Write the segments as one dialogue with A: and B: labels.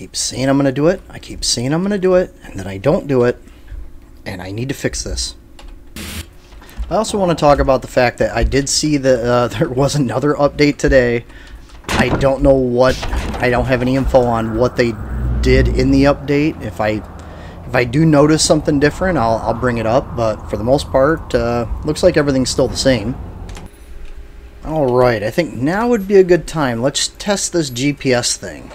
A: keep saying I'm going to do it. I keep saying I'm going to do it, and then I don't do it. And I need to fix this. I also want to talk about the fact that I did see that there was another update today. I don't know what, I don't have any info on what they did in the update. If I do notice something different, I'll bring it up. But for the most part, looks like everything's still the same. Alright, I think now would be a good time. Let's test this GPS thing.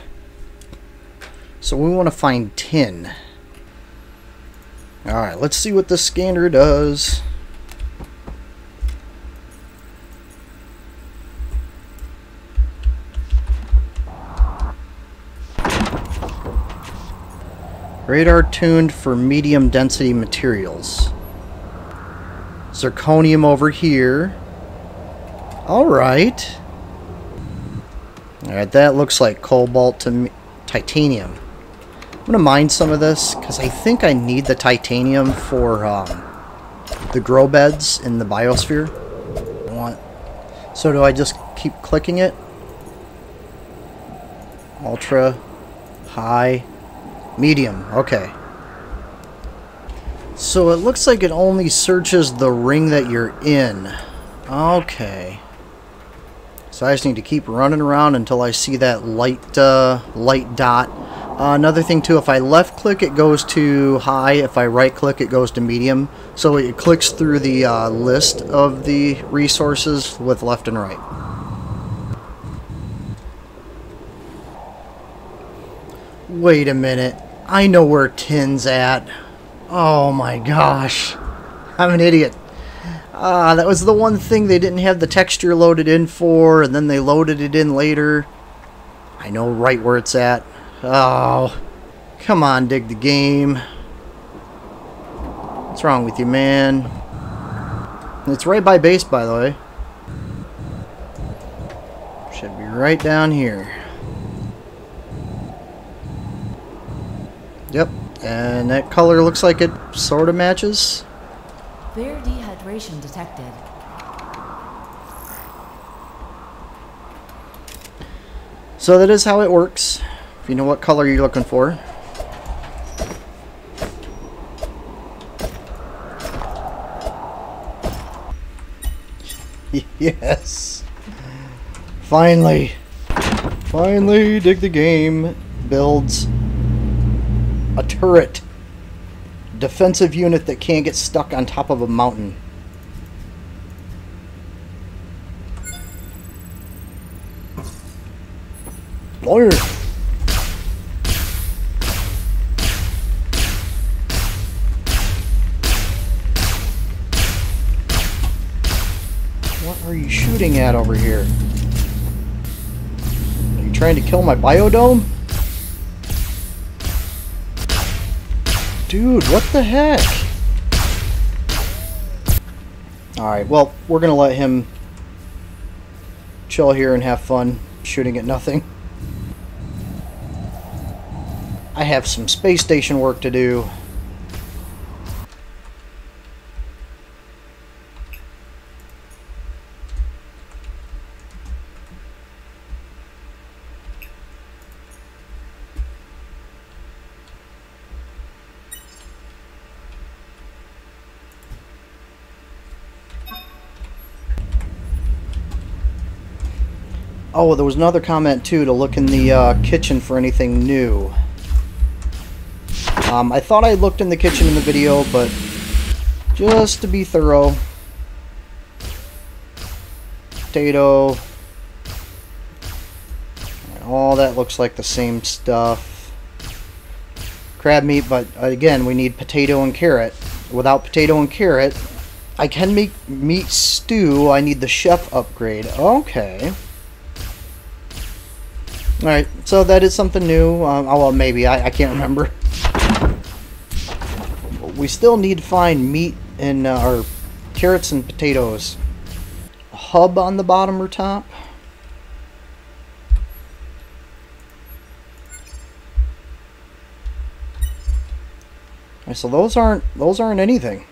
A: So we want to find tin. Alright, let's see what this scanner does. Radar tuned for medium density materials. Zirconium over here. Alright. Alright, that looks like cobalt to titanium. I'm going to mine some of this because I think I need the titanium for the grow beds in the biosphere. So do I just keep clicking it? Ultra, high, medium. Okay. So it looks like it only searches the ring that you're in. Okay. So I just need to keep running around until I see that light dot. Another thing too, if I left click it goes to high, if I right click it goes to medium. So it clicks through the list of the resources with left and right. Wait a minute, I know where tin's at. Oh my gosh, I'm an idiot. That was the one thing they didn't have the texture loaded in for, and then they loaded it in later. I know right where it's at. Oh, come on, dig the game. What's wrong with you, man? It's right by base, by the way. Should be right down here. Yep, and that color looks like it sort of matches.
B: Clear dehydration detected.
A: So that is how it works. If you know what color you're looking for. Yes. Finally. Finally, dig the game. Builds a turret. Defensive unit that can't get stuck on top of a mountain. Lawyer. What are you shooting at over here? Are you trying to kill my biodome? Dude, what the heck? Alright, well, we're gonna let him chill here and have fun shooting at nothing. I have some space station work to do. Oh, there was another comment too, to look in the kitchen for anything new. I thought I looked in the kitchen in the video, but just to be thorough. Potato. All that looks like the same stuff. Crab meat, but again, we need potato and carrot. Without potato and carrot, I can make meat stew. I need the chef upgrade. Okay. Alright, so that is something new. Oh, well, maybe. I can't remember. We still need to find meat and or carrots and potatoes. A hub on the bottom or top. Right, so those aren't anything.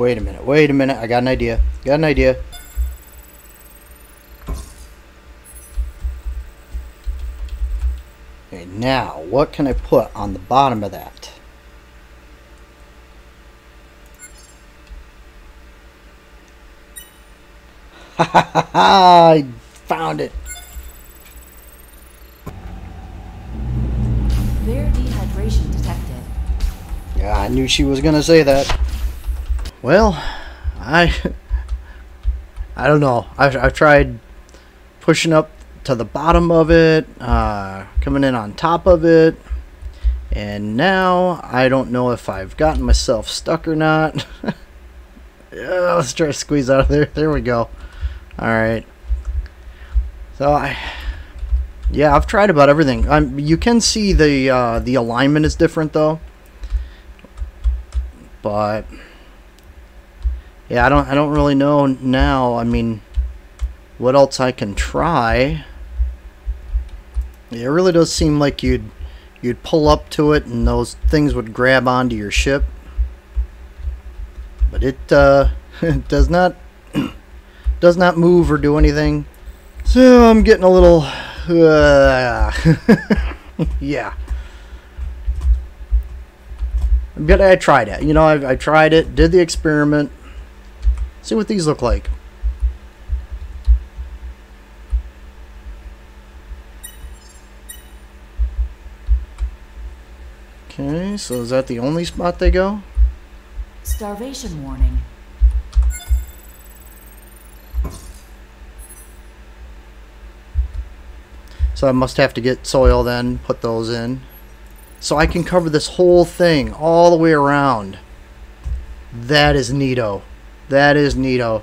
A: Wait a minute. Wait a minute. I got an idea. Got an idea. Okay, now, what can I put on the bottom of that? Ha ha ha ha! I found it!
B: Rare dehydration detected.
A: Yeah, I knew she was gonna say that. Well, I don't know. I've tried pushing up to the bottom of it, coming in on top of it, and now I don't know if I've gotten myself stuck or not. Yeah, let's try to squeeze out of there. There we go. Alright. So yeah, I've tried about everything. You can see the alignment is different though. But yeah, I don't really know now. I mean, what else I can try? It really does seem like you'd pull up to it and those things would grab onto your ship. But it it does not move or do anything. So I'm getting a little yeah. But I tried it. You know, I tried it, did the experiment. See what these look like. Okay, so is that the only spot they go?
B: Starvation warning.
A: So I must have to get soil then, put those in. So I can cover this whole thing all the way around. That is neato. That is neato.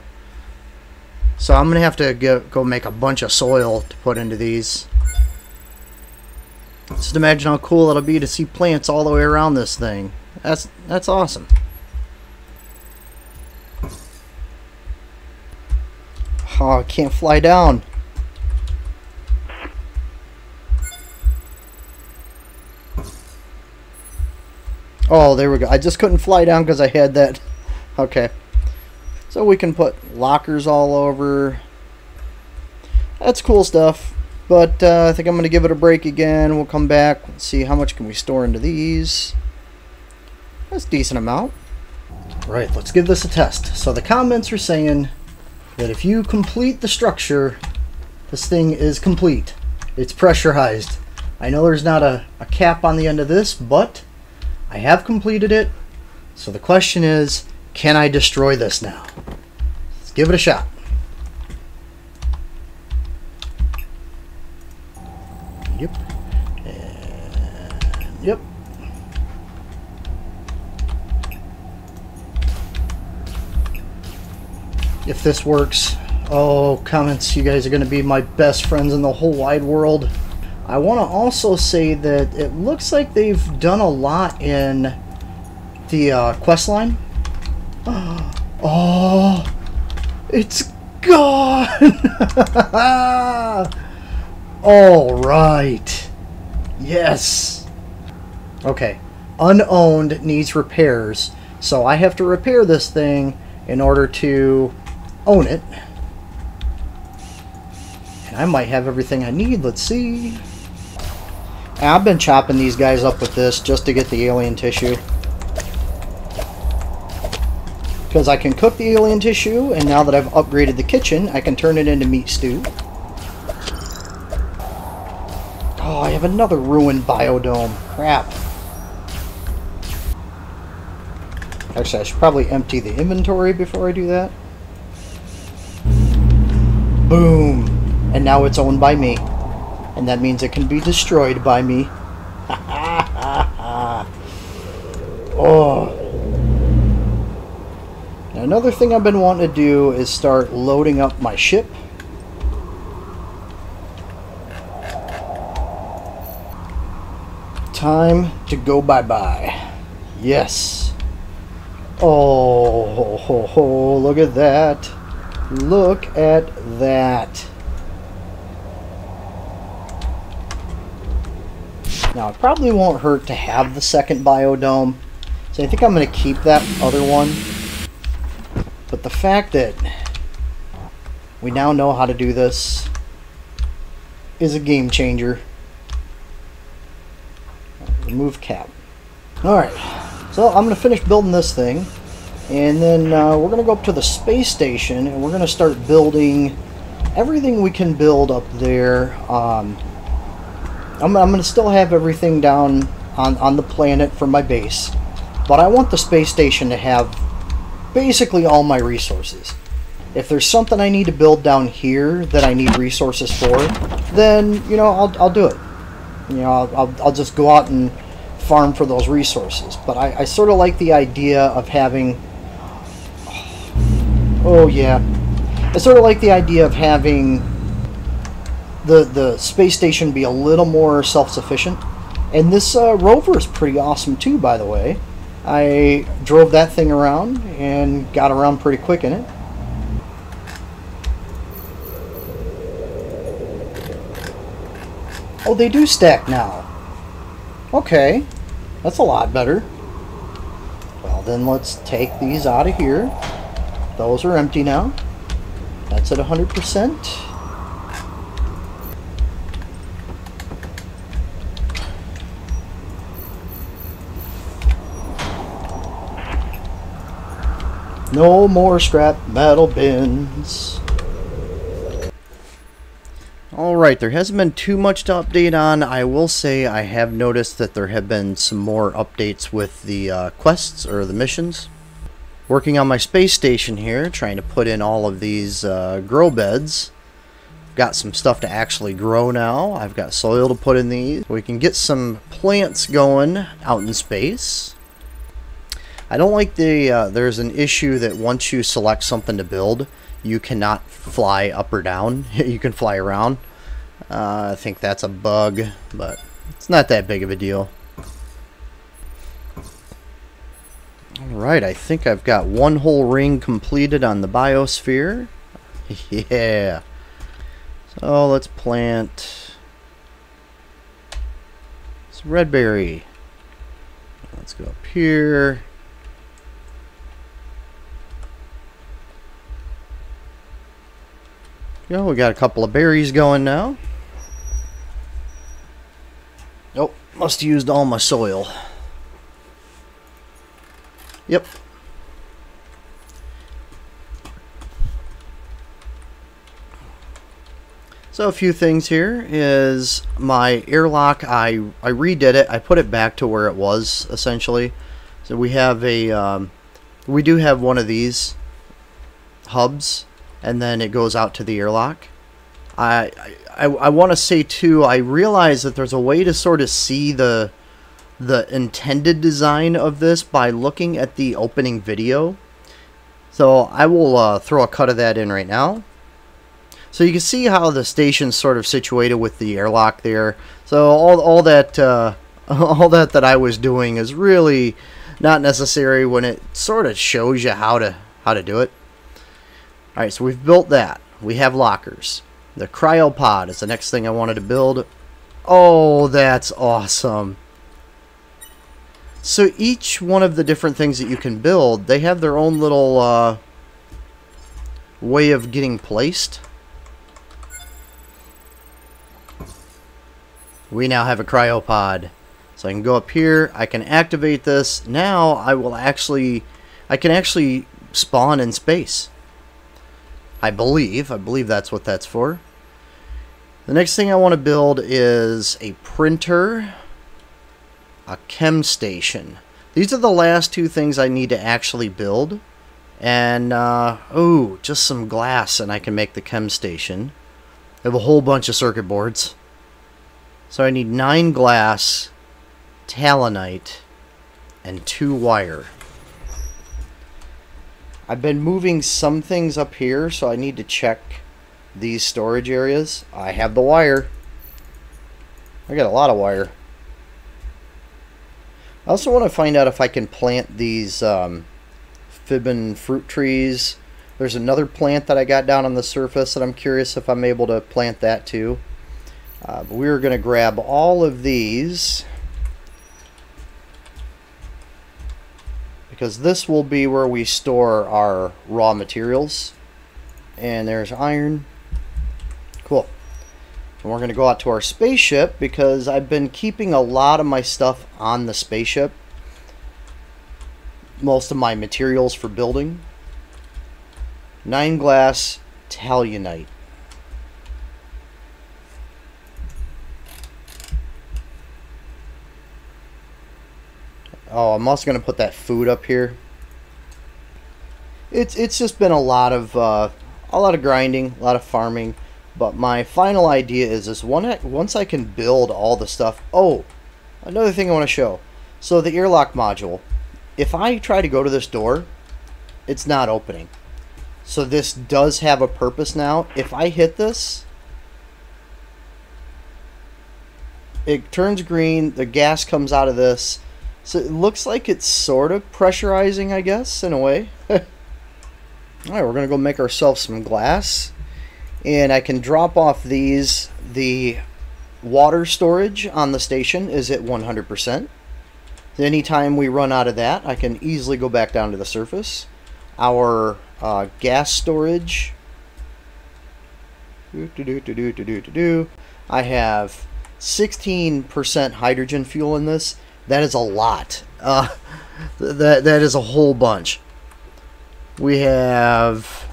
A: So I'm going to have to go make a bunch of soil to put into these. Just imagine how cool it'll be to see plants all the way around this thing. That's awesome. Oh, I can't fly down. Oh, there we go. I just couldn't fly down because I had that. Okay. So we can put lockers all over. That's cool stuff. But I think I'm going to give it a break again. We'll come back and see how much can we store into these. That's a decent amount. Right, let's give this a test. So the comments are saying that if you complete the structure, this thing is complete. It's pressurized. I know there's not a cap on the end of this, but I have completed it. So the question is, can I destroy this now? Let's give it a shot. Yep. And yep. If this works, oh, comments, you guys are going to be my best friends in the whole wide world. I want to also say that it looks like they've done a lot in the quest line. Oh, it's gone! All right. Yes. Okay. Unowned needs repairs. So I have to repair this thing in order to own it. And I might have everything I need. Let's see. I've been chopping these guys up with this just to get the alien tissue. Because I can cook the alien tissue, and now that I've upgraded the kitchen, I can turn it into meat stew. Oh, I have another ruined biodome. Crap. Actually, I should probably empty the inventory before I do that. Boom. And now it's owned by me. And that means it can be destroyed by me. Oh. Now, another thing I've been wanting to do is start loading up my ship. Time to go bye-bye. Yes. Oh, ho, ho, look at that. Look at that. Now, it probably won't hurt to have the second biodome. So I think I'm going to keep that other one. the fact that we now know how to do this is a game changer. Remove cap. Alright, so I'm going to finish building this thing, and then we're going to go up to the space station, and we're going to start building everything we can build up there. I'm going to still have everything down on the planet for my base, but I want the space station to have basically all my resources. If there's something I need to build down here that I need resources for, then, you know, I'll do it. You know, I'll just go out and farm for those resources. But I sort of like the idea of having... Oh, yeah. I sort of like the idea of having the space station be a little more self-sufficient. And this rover is pretty awesome too, by the way. I drove that thing around and got around pretty quick in it. Oh, they do stack now. Okay, that's a lot better. Well, then let's take these out of here. Those are empty now. That's at 100%. No more scrap metal bins. Alright, there hasn't been too much to update on. I will say I have noticed that there have been some more updates with the quests or the missions. Working on my space station here, trying to put in all of these grow beds. Got some stuff to actually grow now. I've got soil to put in these. We can get some plants going out in space. I don't like the, there's an issue that once you select something to build, you cannot fly up or down. You can fly around. I think that's a bug, but it's not that big of a deal. Alright, I think I've got one whole ring completed on the biosphere. Yeah. So let's plant some red berry. Let's go up here. Yeah, we got a couple of berries going now. Oh, must have used all my soil. Yep. So a few things here is my airlock. I redid it. I put it back to where it was essentially. So we have a we do have one of these hubs, and then it goes out to the airlock. I want to say too, I realize that there's a way to sort of see the intended design of this by looking at the opening video. So I will throw a cut of that in right now. So you can see how the station's sort of situated with the airlock there. So all that that I was doing is really not necessary when it sort of shows you how to do it. Alright, so we've built that. We have lockers. The Cryo Pod is the next thing I wanted to build. Oh, that's awesome. So each one of the different things that you can build, they have their own little way of getting placed. We now have a Cryo Pod. So I can go up here, I can activate this. Now I can actually spawn in space. I believe that's what that's for. The next thing I want to build is a printer, a chem station. These are the last two things I need to actually build. And, oh, just some glass and I can make the chem station. I have a whole bunch of circuit boards. So I need 9 glass, talonite, and 2 wire. I've been moving some things up here, so I need to check these storage areas. I have the wire. I got a lot of wire. I also want to find out if I can plant these fibbin fruit trees. There's another plant that I got down on the surface that I'm curious if I'm able to plant that too. But we're going to grab all of these, because this will be where we store our raw materials. And there's iron. Cool. And we're going to go out to our spaceship because I've been keeping a lot of my stuff on the spaceship. Most of my materials for building. 9 glass talionite. Oh, I'm also going to put that food up here. It's just been a lot of grinding, a lot of farming. But my final idea is once I can build all the stuff. Oh, another thing I want to show. So the airlock module. If I try to go to this door, it's not opening. So this does have a purpose now. If I hit this, it turns green. The gas comes out of this. So it looks like it's sort of pressurizing, I guess, in a way. Alright, we're going to go make ourselves some glass. And I can drop off these. The water storage on the station is at 100%. Anytime we run out of that, I can easily go back down to the surface. Our gas storage. I have 16% hydrogen fuel in this. That is a lot. That is a whole bunch. We have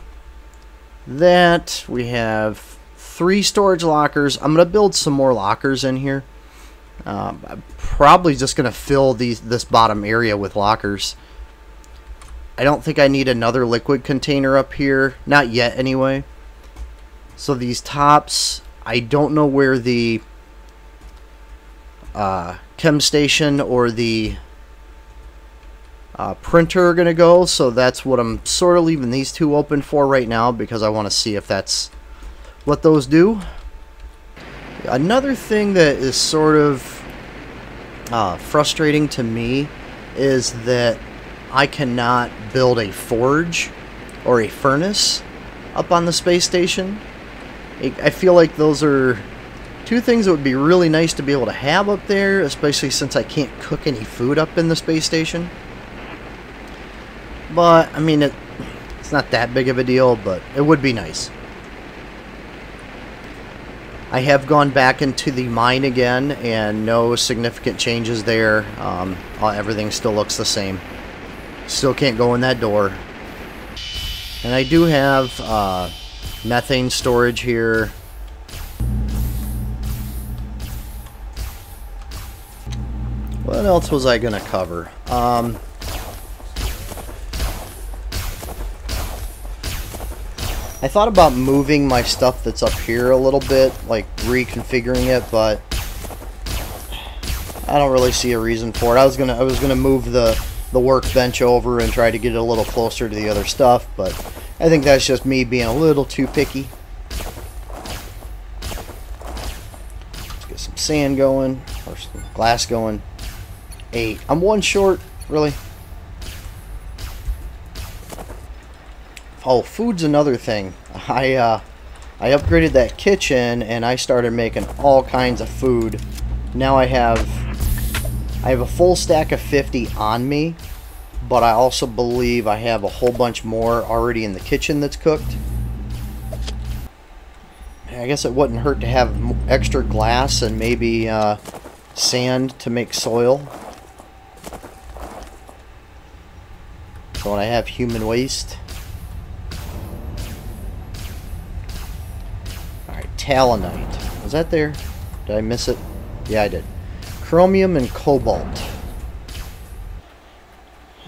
A: that. We have 3 storage lockers. I'm going to build some more lockers in here. I'm probably just going to fill this bottom area with lockers. I don't think I need another liquid container up here. Not yet, anyway. So these tops, I don't know where the chem station or the printer are going to go. So that's what I'm sort of leaving these 2 open for right now, because I want to see if that's what those do. Another thing that is sort of frustrating to me is that I cannot build a forge or a furnace up on the space station. I feel like those are 2 things that would be really nice to be able to have up there, especially since I can't cook any food up in the space station. But, I mean, it's not that big of a deal, but it would be nice. I have gone back into the mine again, and no significant changes there. Everything still looks the same. Still can't go in that door. And I do have methane storage here. What else was I going to cover? I thought about moving my stuff that's up here a little bit, like reconfiguring it, but I don't really see a reason for it. I was gonna move the workbench over and try to get it a little closer to the other stuff, but I think that's just me being a little too picky. Let's get some sand going, or some glass going. 8. I'm 1 short, really. Oh, food's another thing. I upgraded that kitchen and I started making all kinds of food. Now I have a full stack of 50 on me, but I also believe I have a whole bunch more already in the kitchen that's cooked. I guess it wouldn't hurt to have extra glass and maybe sand to make soil. So when I have human waste. Talonite. Was that there? Did I miss it? Yeah, I did. Chromium and cobalt.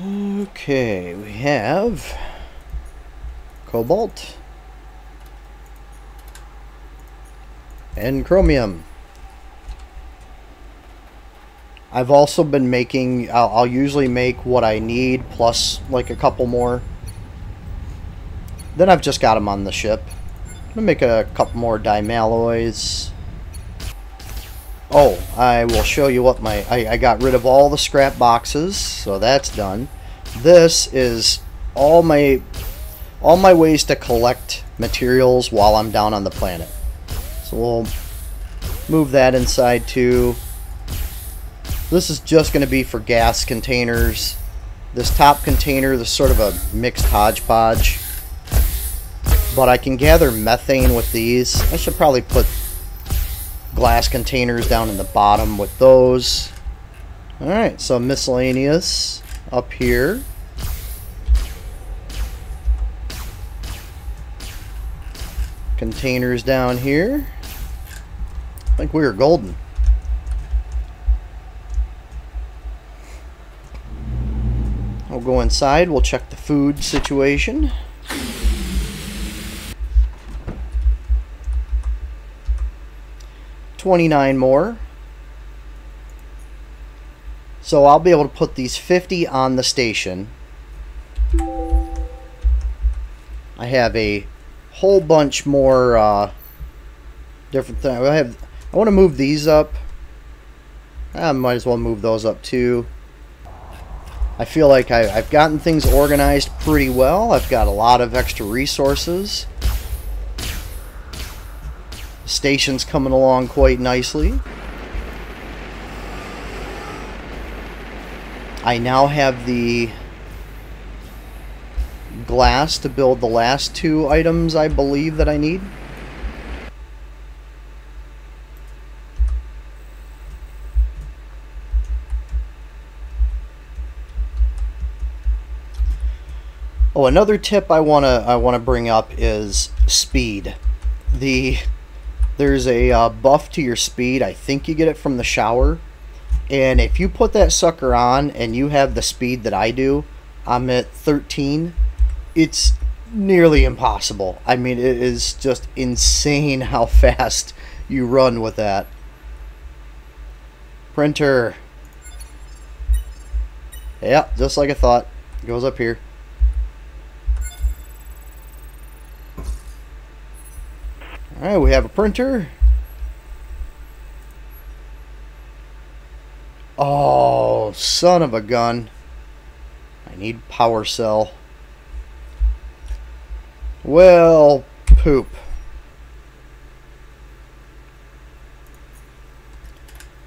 A: Okay, we have cobalt and chromium. I've also been making, I'll usually make what I need plus like a couple more. Then I've just got them on the ship. I'm going to make a couple more dimalloys. Oh, I will show you what I got rid of all the scrap boxes, so that's done. This is all my ways to collect materials while I'm down on the planet. So we'll move that inside too. This is just going to be for gas containers This top container, this sort of a mixed hodgepodge. But I can gather methane with these. I should probably put glass containers down in the bottom with those. Alright, so miscellaneous up here. Containers down here. I think we are golden. We'll go inside, we'll check the food situation. $29 more. So I'll be able to put these 50 on the station. I have a whole bunch more different things. I want to move these up. I might as well move those up too. I feel like I've gotten things organized pretty well. I've got a lot of extra resources. The station's coming along quite nicely. I now have the glass to build the last 2 items I believe that I need. Oh, another tip I wanna bring up is speed. There's a buff to your speed. I think you get it from the shower. And if you put that sucker on and you have the speed that I do, I'm at 13, it's nearly impossible. I mean, it is just insane how fast you run with that. Printer. Yeah, just like I thought. It goes up here. Alright, we have a printer. Oh, son of a gun. I need power cell. Well, poop.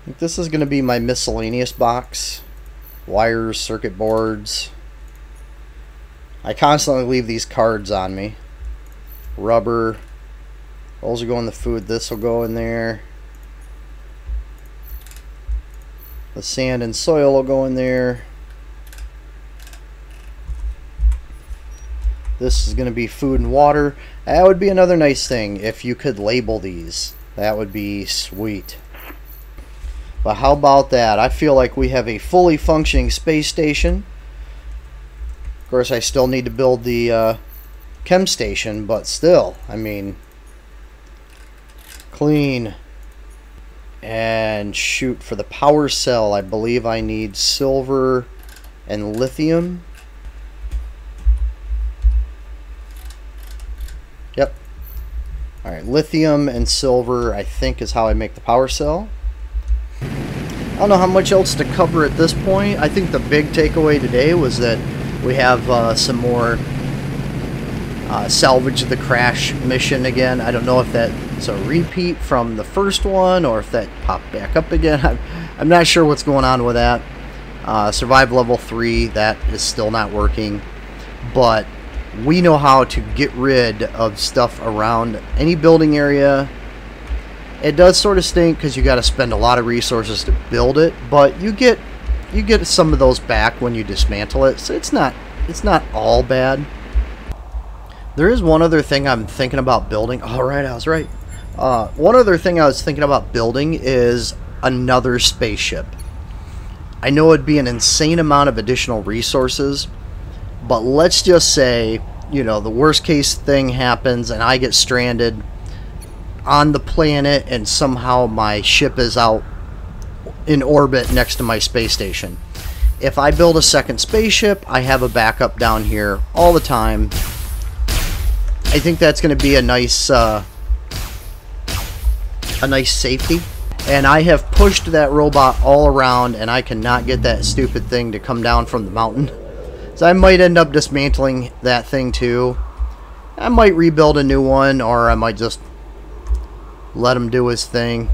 A: I think this is going to be my miscellaneous box. Wires, circuit boards. I constantly leave these cards on me. Rubber. Those will go in the food. This will go in there. The sand and soil will go in there. This is going to be food and water. That would be another nice thing if you could label these. That would be sweet. But how about that? I feel like we have a fully functioning space station. Of course, I still need to build the chem station, but still, I mean, clean. And shoot, for the power cell, I believe I need silver and lithium. Yep. Alright, lithium and silver, I think, is how I make the power cell. I don't know how much else to cover at this point. I think the big takeaway today was that we have some more salvage the crash mission again. I don't know if that's a repeat from the first one or if that popped back up again. I'm not sure what's going on with that. Survive level 3, that is still not working. But we know how to get rid of stuff around any building area. It does sort of stink because you got to spend a lot of resources to build it, but you get some of those back when you dismantle it. So it's not all bad. There is one other thing I'm thinking about building. All right, I was right. One other thing I was thinking about building is another spaceship. I know it'd be an insane amount of additional resources, but let's just say, you know, the worst case thing happens and I get stranded on the planet and somehow my ship is out in orbit next to my space station. If I build a second spaceship, I have a backup down here all the time. I think that's going to be a nice safety. And I have pushed that robot all around and I cannot get that stupid thing to come down from the mountain. So I might end up dismantling that thing too. I might rebuild a new one, or I might just let him do his thing.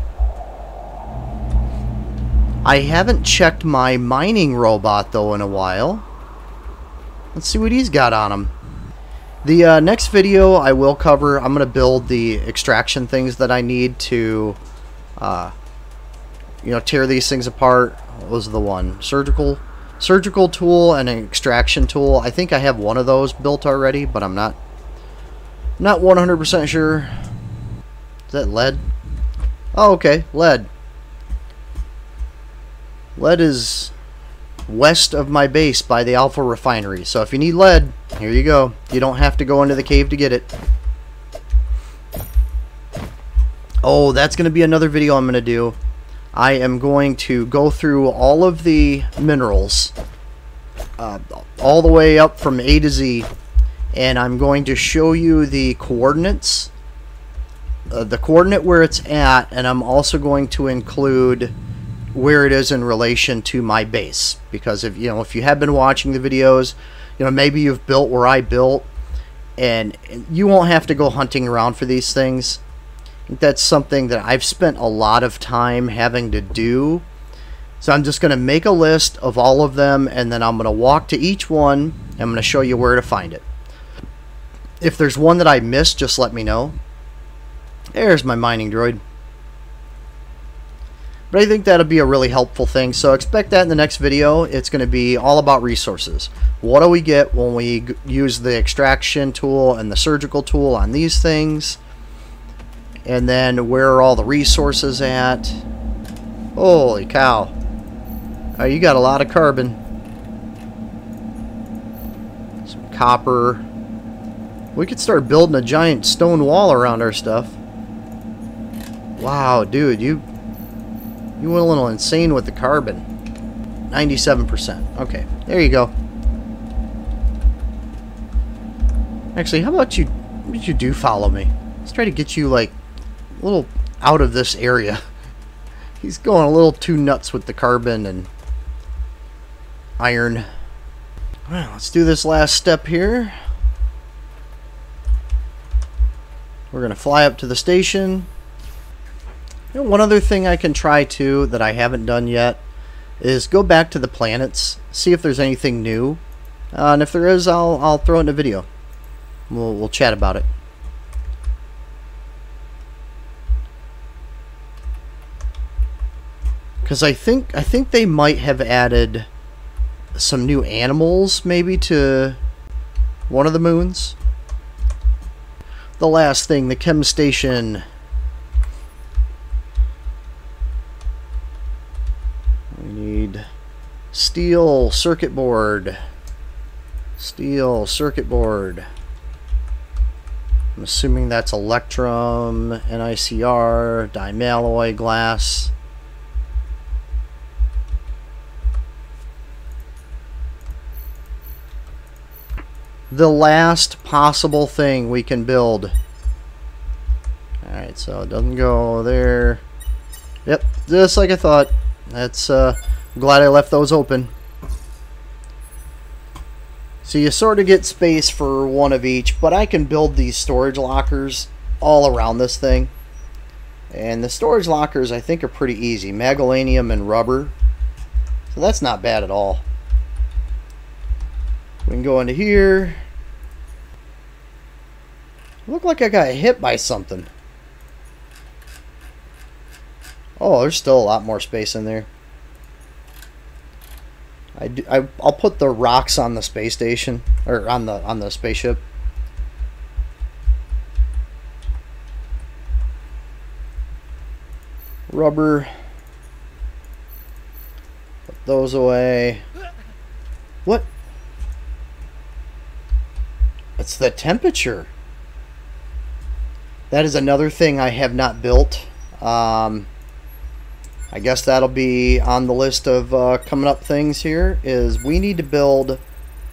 A: I haven't checked my mining robot though in a while. Let's see what he's got on him. The next video I will cover, I'm going to build the extraction things that I need to, you know, tear these things apart. What was the one? Surgical tool and an extraction tool. I think I have one of those built already, but I'm not 100% sure. Is that lead? Oh, okay, lead. Lead is west of my base by the Alpha Refinery. So if you need lead, here you go. You don't have to go into the cave to get it. Oh, that's going to be another video I'm going to do. I am going to go through all of the minerals, all the way up from A to Z, and I'm going to show you the coordinates, the coordinate where it's at, and I'm also going to include where it is in relation to my base. Because if you have been watching the videos, maybe you've built where I built, and you won't have to go hunting around for these things. That's something that I've spent a lot of time having to do. So I'm just going to make a list of all of them, and then I'm going to walk to each one, and I'm going to show you where to find it. If there's one that I missed, just let me know. There's my mining droid. But I think that'll be a really helpful thing, so expect that in the next video. It's going to be all about resources. What do we get when we use the extraction tool and the surgical tool on these things? And then where are all the resources at? Holy cow. Oh, you got a lot of carbon. Some copper. We could start building a giant stone wall around our stuff. Wow, dude, you went a little insane with the carbon. 97%. Okay, there you go. Actually, how about you do follow me? Let's try to get you, like, a little out of this area. He's going a little too nuts with the carbon and iron. Well, let's do this last step here. We're going to fly up to the station. One other thing I can try too that I haven't done yet is go back to the planets, see if there's anything new, and if there is, I'll throw it in a video. We'll chat about it. Because I think they might have added some new animals maybe to one of the moons. The last thing, the chem station. We need steel circuit board. Steel circuit board. I'm assuming that's electrum, NICR, dimalloy glass. The last possible thing we can build. Alright, so it doesn't go there. Yep, just like I thought. That's I'm glad I left those open. So you sort of get space for one of each, but I can build these storage lockers all around this thing. And the storage lockers I think are pretty easy. Magalanium and rubber. So that's not bad at all. We can go into here. Look like I got hit by something. Oh, there's still a lot more space in there. I'll put the rocks on the space station, or on the spaceship. Rubber. Put those away. What? It's the temperature. That is another thing I have not built. I guess that'll be on the list of coming up things here, is we need to build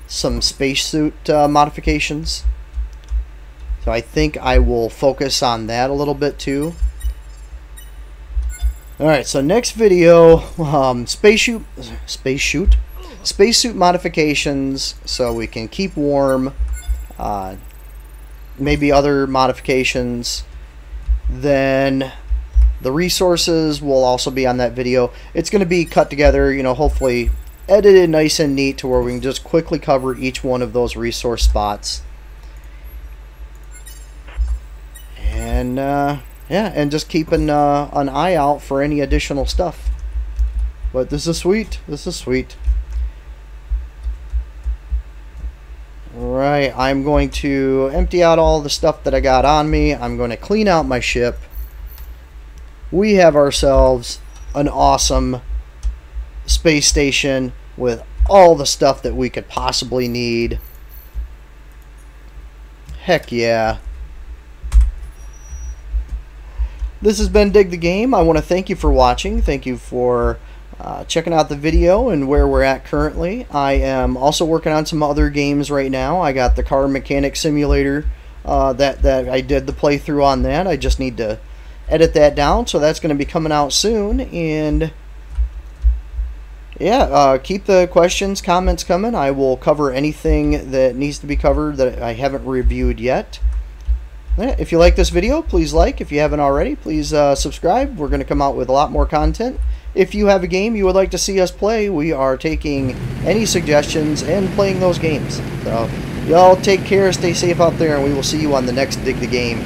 A: some spacesuit modifications. So I think I will focus on that a little bit too. Alright, so next video, spacesuit modifications so we can keep warm. Maybe other modifications. Then the resources will also be on that video. It's going to be cut together, hopefully edited nice and neat to where we can just quickly cover each one of those resource spots. And yeah, and just keeping an eye out for any additional stuff. But this is sweet. This is sweet. Alright, I'm going to empty out all the stuff that I got on me. I'm going to clean out my ship. We have ourselves an awesome space station with all the stuff that we could possibly need. Heck yeah. This has been Dig the Game. I want to thank you for watching. Thank you for checking out the video and where we're at currently. I am also working on some other games right now. I got the car mechanic simulator that I did the playthrough on that. I just need to edit that down, so that's going to be coming out soon. And yeah, keep the questions, comments coming. I will cover anything that needs to be covered that I haven't reviewed yet. If you like this video, please like. If you haven't already, please subscribe. We're going to come out with a lot more content. If you have a game you would like to see us play, we are taking any suggestions and playing those games. So, y'all take care, stay safe out there, and we will see you on the next Dig the Game.